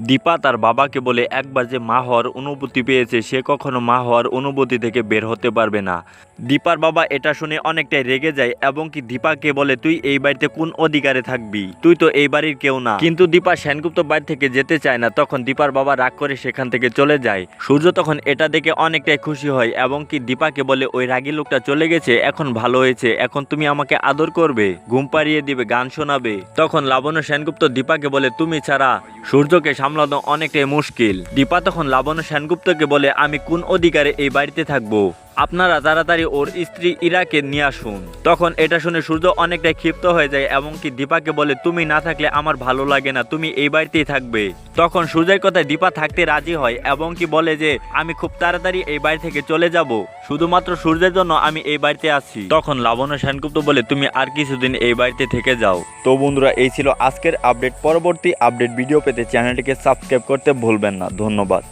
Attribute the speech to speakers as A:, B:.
A: দীপা তার বাবাকে বলে একবার যে মা হওয়ার অনুভূতি পেয়েছে সে কখনো মা হওয়ার অনুভূতি থেকে বের হতে পারবে না। দীপার বাবা এটা শুনে অনেকটাই রেগে যায় এবং কি দীপাকে বলে তুই এই বাড়িতে কোন অধিকারে থাকবি, তুই তো এই বাড়ির কেউ না। কিন্তু দীপা সেনগুপ্ত বাড়ি থেকে যেতে চায় না, তখন দীপার বাবা রাগ করে সেখান থেকে চলে যায়। সূর্য তখন এটা দেখে অনেকটাই খুশি হয় এবং কি দীপাকে বলে ওই রাগী লোকটা চলে গেছে, এখন ভালো হয়েছে, এখন তুমি আমাকে আদর করবে, ঘুম পাড়িয়ে দিবে, গান শোনাবে। তখন লাবণ্য সেনগুপ্ত দীপাকে বলে তুমি ছাড়া সূর্যকে সামলানো অনেকটাই মুশকিল। দীপা তখন লাবণ্য সেনগুপ্তকে বলে আমি কোন অধিকারে এই বাড়িতে থাকবো, আপনারা তাড়াতাড়ি ওর স্ত্রী ইরাকে নিয়ে আসুন। তখন এটা শুনে সূর্য অনেকটাই ক্ষিপ্ত হয়ে যায় এবং কি দীপাকে বলে তুমি না থাকলে আমার ভালো লাগে না, তুমি এই বাড়িতেই থাকবে। তখন সূর্যের কথায় দীপা থাকতে রাজি হয় এবং কি বলে যে আমি খুব তাড়াতাড়ি এই বাড়ি থেকে চলে যাব, শুধুমাত্র সূর্যের জন্য আমি এই বাড়িতে আছি। তখন লাবণ্য সেনগুপ্ত বলে তুমি আর কিছুদিন এই বাড়িতে থেকে যাও। তো বন্ধুরা, এই ছিল আজকের আপডেট। পরবর্তী আপডেট ভিডিও পেতে চ্যানেলটিকে সাবস্ক্রাইব করতে ভুলবেন না। ধন্যবাদ।